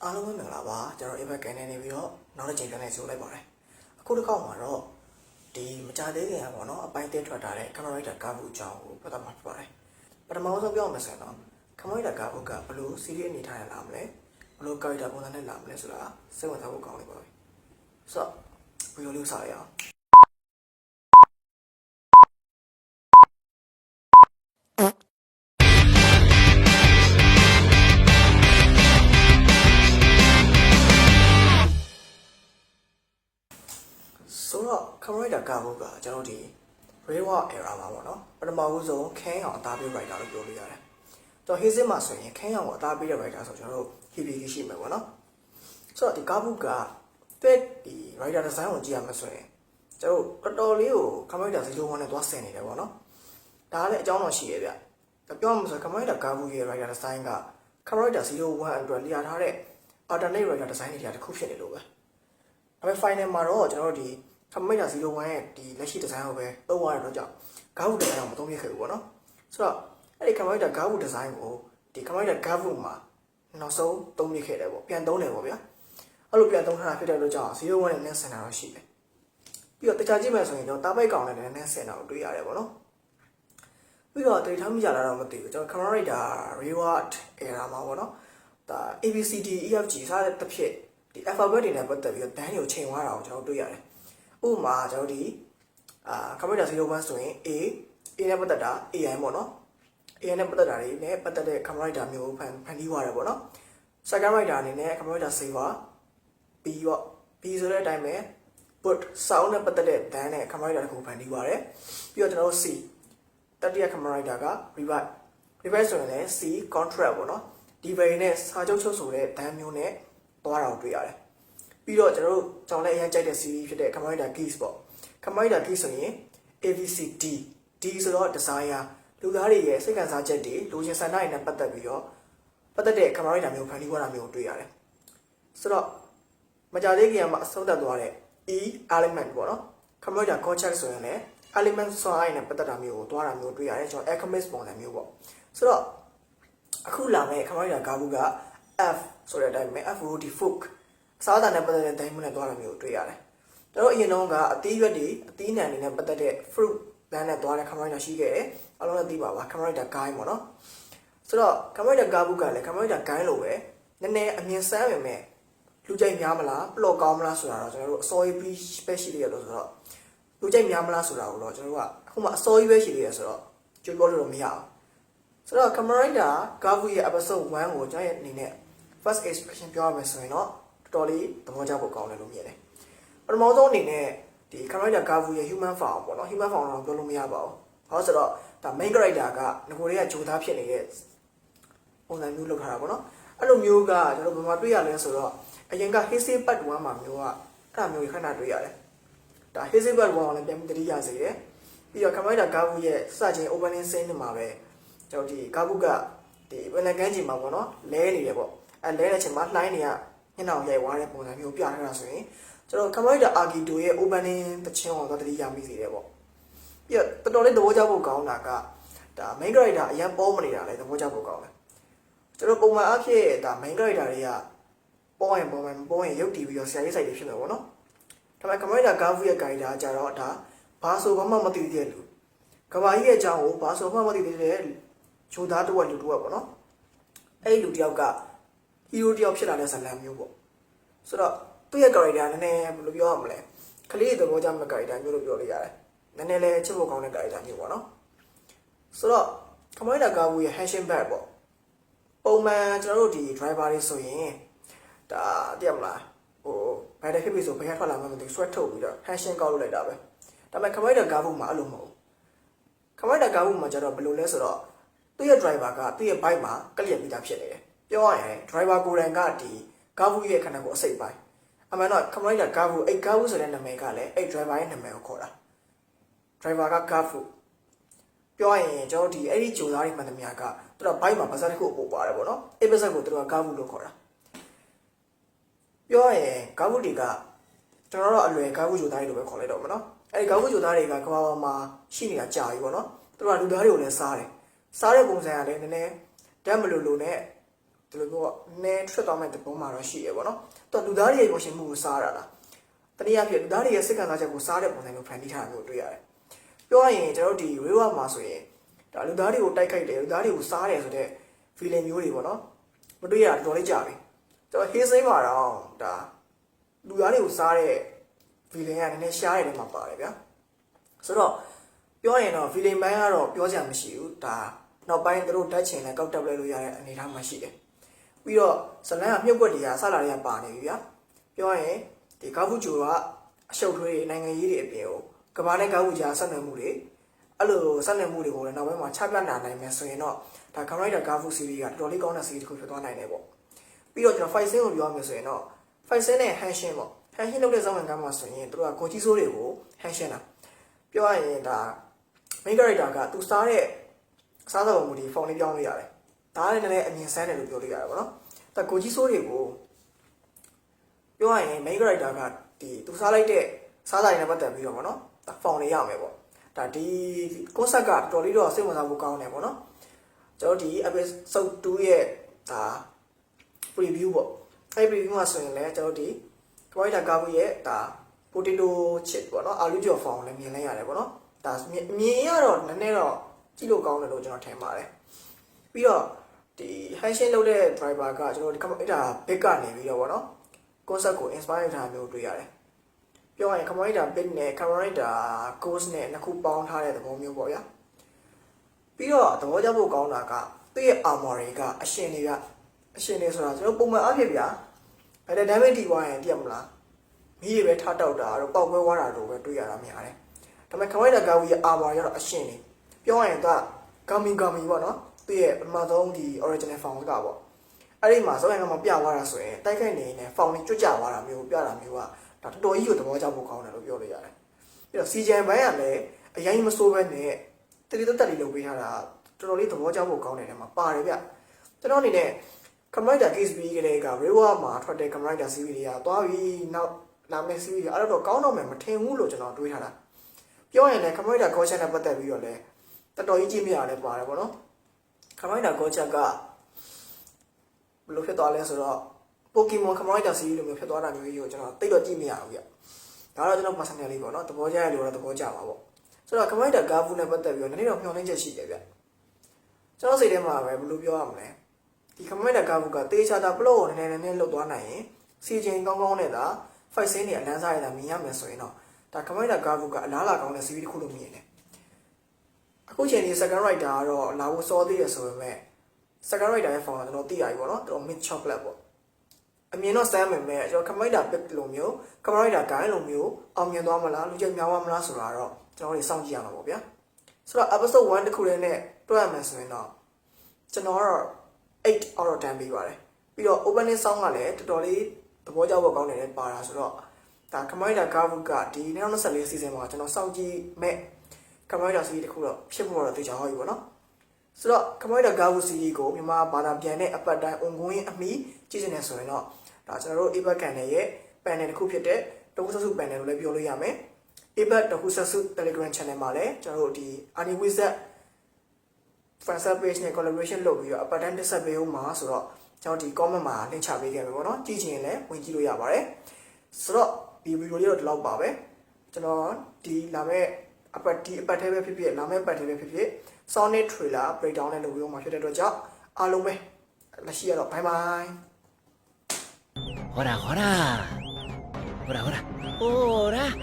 အားလုံးပဲမင်္ဂလာပါကျွန်တော် Epic ကနေနေပြီးတော့နောက်တစ်ချိန်ပြန်နေဆိုလိုက်ပါတယ်အခုတစ်ခေါက်မှာတော့ဒီမကြသေးခင်ပေါ့နော်အပိုင်းတင်းထွက်ထားတဲ့ camera writer ကားဘူးအကြောင်းကိုပတ်သက်မှာဖြစ်ပါတယ်ပထမဆုံးပြောမယ်ဆိုရင်တော့ camera writer ကားဘူးကဘယ်လို series အနေထားရလာမလဲဘယ်လို character ပုံစံနဲ့လာမလဲဆိုတာစိတ်ဝင်စားဖို့ကောင်းနေပါပြီဆိုတော့ဗီဒီယိုလေးစားရအောင်ဆိုတော့ camera writer ကားဘူးကကျွန်တော်ဒီ Rewa era မှာပေါ့နော်ပထမဦးဆုံးခင်းအောင်အသားပေး writer လို့ပြောလို့ရတယ်တော့ Hazel မှာဆိုရင်ခင်းအောင်ကိုအသားပေးတဲ့ writer ဆိုကျွန်တော်တို့ HBK ရှိမှာပေါ့နော်ဆိုတော့ဒီကားဘူးကတဲ့ဒီ writer design ကိုကြည့်ရမှာဆိုရင်ကျွန်တော်တော်တော်လေးကို camera writer 01နဲ့သွားဆင်နေတယ်ပေါ့နော်ဒါလည်းအကြောင်းတော့ရှိရဲ့ဗျပြောမှဆို camera writer ကားဘူးရဲ့ writer design က camera writer 01အတွက်လျာထားတဲ့ alternate writer design တွေတစ်ခုဖြစ်နေလို့ပဲဒါပေမဲ့ final မှာတော့ကျွန်တော်တို့ဒီ camera writer 01ရဲ့ဒီလက်ရှိ design ကိုပဲသုံးရတဲ့တော့ကြောင့်ကားဘူး design ကိုမသုံးပြခဲ့ဘူးပေါ့နော်ဆိုတော့အဲ့ဒီ camera writer ကားဘူး design ကိုဒီ camera writer ကားဘူးမှာနောက်ဆုံးသုံးပြခဲ့တယ်ပေါ့ပြန်သုံးတယ်ပေါ့ဗျာအဲ့လိုပြန်သုံးထားတာဖြစ်တဲ့အတွက်ကြောင့်01နဲ့နည်းဆင်တာတော့ရှိတယ်ပြီးတော့တခြားကြည့်မယ်ဆိုရင်ကျွန်တော်တားပိုက်ကောင်နဲ့နည်းဆင်တာကိုတွေ့ရတယ်ပေါ့နော်ပြီးတော့တိတ်ထားမိကြလာတော့မသိဘူးကျွန်တော် camera writer reward era မှာပေါ့နော်ဒါ ABCD EFG စတဲ့တစ်ဖြစ်ဒီ alphabet တွေနဲ့ပတ်သက်ပြီးတော့ band ကိုချိန်သွားတာကိုကျွန်တော်တွေ့ရတယ်ဥပမာကျွန်တော်ဒီcamera writer 01ဆိုရင် A နဲ့ပတ်သက်တာ AI ပေါ့နော် AI နဲ့ပတ်သက်တာတွေနဲ့ပတ်သက်တဲ့ camera writer မျိုးဖန်တီးသွားတယ်ပေါ့နော် second writer အနေနဲ့ camera writer saver B ပေါ့ B ဆိုတဲ့အတိုင်းပဲ put sound နဲ့ပတ်သက်တဲ့ band နဲ့ camera writer ကိုဖန်တီးသွားတယ်ပြီးတော့ကျွန်တော်တို့ C တတိယ camera writer က revive ဆိုရင်လည်း C contract ပေါ့နော်ဒီဘယ်နဲ့စာချုပ်ချုပ်ဆိုတဲ့ band မျိုးနဲ့သွားတာကိုတွေ့ရတယ်ပြီးတော့ကျွန်တော်တို့ကြောင်လည်းအရင်ကြိုက်တဲ့ series ဖြစ်တဲ့ camera writer keys ပေါ့ camera writer keys ဆိုရင် ABCD D ဆိုတော့ desire လူသားတွေရဲ့စိတ်ခံစားချက်တွေလူချင်းဆန္ဒတွေနဲ့ပတ်သက်ပြီးတော့ပတ်သက်တဲ့ camera writer မျိုးဖန်တီးသွားတာမျိုးကိုတွေ့ရတယ်ဆိုတော့မကြသေးခင်မှာအဆုံးသတ်သွားတဲ့ E element ပေါ့နော် camera writer concept ဆိုရင်လည်း element ဆိုရင်နဲ့ပတ်သက်တာမျိုးကိုသွားတာမျိုးတွေ့ရတယ်ကျွန်တော် alchemist ပုံစံမျိုးပေါ့ဆိုတော့အခုလာမယ့် camera writer ကားဘူးက F ဆိုတဲ့အတိုင်းပဲ F road folk အစားအသောက်နဲ့ပတ်သက်တဲ့ တိုင်းမျိုးနဲ့သွားတာမျိုးကိုတွေ့ရတယ်ကျွန်တော်အရင်တုန်းကအသီးရွက်တွေအသီးနှံတွေနဲ့ပတ်သက်တဲ့ fruit လမ်းနဲ့သွားတဲ့ camera writer ရှိခဲ့တယ်အလုံးနဲ့သိပါပါ camera writer guide ပေါ့နော်ဆိုတော့ camera writer ကားဘူးကလည်း camera writer guide လိုပဲနည်းနည်းအမြင်ဆန်းပေမဲ့လူကြိုက်များမလားပလော့ကောင်းမလားဆိုတာတော့ကျွန်တော်တို့အစောကြီးပြီး special ရလို့ဆိုတော့လူကြိုက်များမလားဆိုတာကိုတော့ကျွန်တော်တို့ကအခုမှအစောကြီးပဲရှိသေးတယ်ဆိုတော့ကြိုးပြောလို့မရအောင်ဆိုတော့ camera writer ကားဘူးရဲ့ episode 1ကိုကျွန်တော်ရဲ့အနေနဲ့ first expression ပြောရမယ်ဆိုရင်တော့တော်တော်လေးသဘောကျဖို့ကောင်းတယ်လို့မြင်တယ်ပထမဆုံးအနေနဲ့ဒီ camera writer ကားဘူးရဲ့ human form ပေါ့နော် human form တော့ပြောလို့မရပါဘူးဘာလို့ဆိုတော့ဒါ main character ကငကိုတွေကဂျိုသားဖြစ်နေတဲ့ပုံစံမျိုးလုပ်ထားတာပေါ့နော်အဲ့လိုမျိုးကကျွန်တော်ဘယ်မှာတွေ့ရလဲဆိုတော့အရင်က Hazel part 1မှာမျိုးကအဲ့ဒါမျိုးခဏတွေ့ရတယ်ဒါ Hazel part 1ကိုလည်းပြန်ပြီးတတိယစေတယ်ပြီးတော့ camera writer ကားဘူးရဲ့စချင်း opening scene တွေမှာပဲကျွန်တော်ဒီကားဘူးကဒီဘယ်နဲ့ကန်းချိန်မှာပေါ့နော်လဲနေတယ်ပေါ့အဲလဲတဲ့အချိန်မှာလှိုင်းတွေကညနှောင်ရိုက်သွားတဲ့ပုံစံမျိုးပြထားတာဆိုရင်ကျွန်တော် camera writer Argito ရဲ့ opening တခြင်းကိုတော့တတိယမိစေတယ်ပေါ့ပြီးတော့တော်တော်လေးသဘောကျဖို့ကောင်းတာကဒါ main character အရင်ပေါ်မနေတာလေသဘောကျဖို့ကောင်းတယ်ကျွန်တော်ပုံမှန်အဖြစ်ဒါ main character တွေကပေါ်ရင်ရုပ်တည်ပြီးတော့ဆရာကြီးစိုက်တွေဖြစ်မယ်ပေါ့နော်ဒါပေမဲ့ camera writer ကားဘူးရဲ့ character ကြတော့ဒါဘာဆိုဘာမှမသိသေးတဲ့လူကဘာကြီးရဲ့အကြောင်းကိုဘာဆိုမှမသိသေးတဲ့ဂျိုသားတစ်ဝက်လူတစ်ဝက်ပေါ့နော်အဲ့ဒီလူတစ်ယောက်က hero တစ်ယောက်ဖြစ်လာတဲ့ဇာတ်လမ်းမျိုးပေါ့ဆိုတော့သူ့ရဲ့ character နည်းနည်းဘယ်လိုပြောရမလဲကလေးသဘောကျမဲ့ character မျိုးလို့ပြောလို့ရတယ်နည်းနည်းလေးချစ်ဖို့ကောင်းတဲ့ character မျိုးပေါ့နော်ဆိုတော့ camera writer ကားဘူးရဲ့ hashing back ပေါ့ပုံမှန်ကျွန်တော်တို့ဒီ driver တွေဆိုရင်ဒါသိရမလားဟိုဘယ်တစ်ဖြစ်ဖြစ်ဆိုဘယ်ကထွက်လာမှမသိ sweat ထုတ်ပြီးတော့ hashing ကောက်လုပ်လိုက်တာပဲဒါပေမဲ့ camera writer ကားဘူးမှာအဲ့လိုမဟုတ် camera writer ကားဘူးမှာကျတော့ဘယ်လိုလဲဆိုတော့သူ့ရဲ့ driver ကသူ့ရဲ့ bike မှာကလျက်ပြီးသားဖြစ်နေတယ်ပြောရရင် driver ကိုယ်တိုင်ကဒီကားဘူးရဲ့ခန္ဓာကိုယ်အစိတ်ပိုင်းအမှန်တော့ camera writer ကားဘူးအဲ့ကားဘူးဆိုတဲ့နာမည်ကလည်းအဲ့ driver ရဲ့နာမည်ကိုခေါ်တာ driver ကကားဘူးပြောရရင်ကျွန်တော်ဒီအဲ့ဒီဂျိုသားတွေမှန်သမျှကသူတို့ bike မှာပါဇက်တစ်ခုပို့ပါတယ်ပေါ့နော်အဲ့ပါဇက်ကိုသူတို့ကကားဘူးလို့ခေါ်တာပြောရရင်ကားဘူးတွေကကျွန်တော်တို့အလွယ်ကားဘူးဂျိုသားတွေလို့ပဲခေါ်လိုက်တော့မှာနော်အဲ့ဒီကားဘူးဂျိုသားတွေကကဘာမှာရှိနေတာကြာပြီပေါ့နော်သူတို့ကလူသားတွေကိုလည်းစားတယ်စားတဲ့ပုံစံကလည်းနည်းနည်းဓာတ်မလို့လို့နဲ့ ဒီလိုမျိုးနဲထွက်သွားမဲ့တပုံမှာတော့ရှိရပေါ့နော်တော်လူသားတွေရဲ့ကိုရှင်မှုကိုစားရတာတနည်းအားဖြင့်လူသားတွေရဲ့စိတ်ခံစားချက်ကိုစားတဲ့ပုံစံမျိုးဖန်တီးထားတာမျိုးတွေ့ရတယ်ပြောရရင်ကျွန်တော်တို့ဒီ real world မှာဆိုရင်ဒါလူသားတွေကိုတိုက်ခိုက်တယ်လူသားတွေကိုစားတယ်ဆိုတဲ့ feeling မျိုးတွေပေါ့နော်မတွေ့ရတာတော်လေးကြာပြီကျွန်တော်ဟေးစိမ့်မှာတော့ဒါလူသားတွေကိုစားတဲ့ feeling ကနည်းနည်းရှားတဲ့နေရာမှာပါတယ်ဗျာဆိုတော့ပြောရင်တော့ feeling ပိုင်းကတော့ပြောစရာမရှိဘူးဒါနောက်ပိုင်းသူတို့တက်ချင်လဲကောက်တက်လဲလို့ရတဲ့အနေအထားမှာရှိတယ်ပြီးတော့ဇလန်ကမြုပ်ွက်တွေကဆလာတွေကပါနေပြီဗျာပြောရင်ဒီကောက်ဖူဂျိုကအရှုပ်ထွေးတွေနိုင်ငံရေးတွေအပြင်ကိုကဘာနဲ့ကောက်ဖူကြားဆက်နွယ်မှုတွေအဲ့လိုဆက်နွယ်မှုတွေကိုလည်းနောက်ပိုင်းမှာချပြနိုင်နိုင်မယ်ဆိုရင်တော့ဒါ Commander Gavu series ကတော်တော်လေးကောင်းတဲ့ series တစ်ခုဖြစ်သွားနိုင်တယ်ပေါ့ပြီးတော့ကျွန်တော် fight scene ကိုပြောရမယ်ဆိုရင်တော့ fight scene နဲ့ Henshin ပေါ့ Henshin လုပ်တဲ့ဇောင်းဝင်ကမ်းမှာဆိုရင်သူတို့ကကိုကြီးစိုးတွေကို Henshin တာပြောရရင်ဒါ main character ကသူစားတဲ့စားသောက်မှုတွေ form လေးပြောင်းလို့ရတယ်ဒါလည်းလည်းအမြင်ဆန်းတယ်လို့ပြောလို့ရတယ်ပေါ့နော်ဒါကိုကြီးစိုးတွေကိုပြောရရင် main character ကဒီသူစားလိုက်တဲ့စားစာတွေနဲ့ပတ်သက်ပြီးတော့ပေါ့နော်ဒါ form လေးရမယ်ပေါ့ဒါဒီ concept ကတော်လေးတော့စိတ်ဝင်စားဖို့ကောင်းတယ်ပေါ့နော်ကျွန်တော်ဒီ episode 2ရဲ့ဒါ preview ပေါ့အဲ့ preview မှာဆိုရင်လည်းကျွန်တော်ဒီ Commander Gavu ရဲ့ဒါ potato chip ပေါ့နော်အာလူကျော် form လည်းမြင်လိုက်ရတယ်ပေါ့နော်ဒါမြင်ရတော့နည်းနည်းတော့ကြည့်လို့ကောင်းတယ်လို့ကျွန်တော်ထင်ပါတယ်ပြီးတော့ဒီ Henshin လုပ်တဲ့ driver ကကျွန်တော်ဒီ Commander big ကနေပြီးတော့ပေါ့နော် concept ကို inspire ထားမျိုးတွေ့ရတယ်ပြောရရင် Commander big နဲ့ Commander ghost နဲ့နှစ်ခုပေါင်းထားတဲ့သဘောမျိုးပေါ့ဗျာပြီးတော့သဘောကျဖို့ကောင်းတာကသူ့ရဲ့ armor တွေကအရှင်တွေဆိုတာကျွန်တော်ပုံမှန်အားဖြင့်ဗျာအဲ့ဒါ damage တီးသွားရင်ပြတ်မလားမီးတွေပဲထားတောက်တာတော့ပေါက်ပွဲသွားတာတော့ပဲတွေ့ရတာများတယ်ဒါပေမဲ့ Commander Gavu ရဲ့ armor ကျတော့အရှင်တွေပြောရရင်က Gami ပေါ့နော်သူ့ရဲ့ပထမဆုံးဒီ original form ကပေါ့အဲ့ဒီမှာစောရင်ကမှပြသွားတာဆိုရင်တိုက်ခိုက်နေနေ form ကြီးကျွတ်ကြသွားတာမျိုးပြတာမျိုးကဒါတော်တော်ကြီးကိုသဘောကျဖို့ကောင်းတယ်လို့ပြောလို့ရတယ်ပြီးတော့ CGI ဘိုင်းကလည်းအရင်မစိုးပဲနဲ့တတိတက်လေးလုပ်ပေးထားတာတော်တော်လေးသဘောကျဖို့ကောင်းတယ်ထဲမှာပါတယ်ဗျကျွန်တော်အနေနဲ့ Commander case ပြီးကလေးက Rewa မှာထွက်တဲ့ Commander series တွေကသွားပြီးနောက်လာမယ့် series အဲ့တော့ကောင်းတော့မှမထင်ဘူးလို့ကျွန်တော်တွေးထားတာပြောရင်လည်း Commander Gotcha နဲ့ပတ်သက်ပြီးတော့လည်းတော်တော်ကြီးကြည့်မရလဲပါတယ်ပေါ့နော် Commander Gotcha ကဘယ်လိုဖြစ်သွားလဲဆိုတော့ Pokemon Commander series လိုမျိုးဖြစ်သွားတာမျိုးကြီးကိုကျွန်တော်တိတ်တော့ကြည့်မရဘူးဗျဒါတော့ကျွန်တော် personally ပေါ့နော်သဘောကျရလို့တော့သဘောကျပါပေါ့ဆိုတော့ Commander Gavu နဲ့ပတ်သက်ပြီးတော့နည်းနည်းတော့မျှော်လင့်ချက်ရှိတယ်ဗျကျွန်တော်စိတ်ထဲမှာပဲဘယ်လိုပြောရမလဲဒီ Commander Gavu ကတေးချတာပလော့ကိုနည်းနည်းလှုပ်သွားနိုင်ရင်စီချင်းကောင်းကောင်းနဲ့သာ fight scene တွေအလန်းစားရတာမြင်ရမယ်ဆိုရင်တော့ဒါ Commander Gavu ကအလားလာကောင်းတဲ့ series တစ်ခုလို့မြင်တယ်အခုချိန်ဒီ second rider ကတော့လာဖို့စောသေးရဆိုပေမဲ့ second rider ရဲ့ form ကကျွန်တော်သိရပြီပေါ့နော်တော် mid chocolate ပေါ့အမြင်တော့စမ်းမယ်မဲ့ကျွန်တော် Commander pick လိုမျိုး Commander guy လိုမျိုးအောင်မြင်သွားမလားလူကြိုက်များသွားမလားဆိုတာတော့ကျွန်တော်တွေစောင့်ကြည့်ရမှာပေါ့ဗျာဆိုတော့ episode 1တခုတည်းနဲ့တွက်ရမယ်ဆိုရင်တော့ကျွန်တော်ကတော့8 out of 10ပေးပါတယ်ပြီးတော့ opening song ကလည်းတော်တော်လေးသဘောကျဖို့ကောင်းတယ်လည်းပါတာဆိုတော့ဒါ Commander Gavu ကဒီ2024 season မှာကျွန်တော်စောင့်ကြည့်မဲ့ Commander series တခုတော့ဖြစ်ဖို့တော့သိချင်ဟောပြီပေါ့နော်ဆိုတော့ Commander Gavu series ကိုမြန်မာဘာသာပြန်တဲ့အပတ်တိုင်း ongoing အမီကြည့်နေဆိုရင်တော့ဒါကျွန်တော်တို့ Apex Channel ရဲ့ panel တစ်ခုဖြစ်တဲ့တခုဆက်စု panel လို့လည်းပြောလို့ရမယ် Apex တခုဆက်စု Telegram channel မှာလည်းကျွန်တော်တို့ဒီ Ani Wizard fan page နဲ့ collaboration လုပ်ပြီးတော့အပတ်တိုင်းတက်ဆက်ပေးဦးမှာဆိုတော့ကျွန်တော်ဒီ comment မှာ link ချပေးခဲ့မယ်ပေါ့နော်ကြည့်ချင်ရင်လည်းဝင်ကြည့်လို့ရပါတယ်ဆိုတော့ဒီဗီဒီယိုလေးတော့ဒီလောက်ပါပဲကျွန်တော်ဒီလာမဲ့အပတ်ထဲပဲဖြစ်ဖြစ်လာမဲ့ပတ်ထဲပဲဖြစ်ဖြစ် Sonic trailer breakdown နဲ့လုပ်ပြီးတော့မှာဖြစ်တဲ့အတွက်ကြောင့်အားလုံးပဲလက်ရှိရတော့ bye bye ほらほらほらほらほら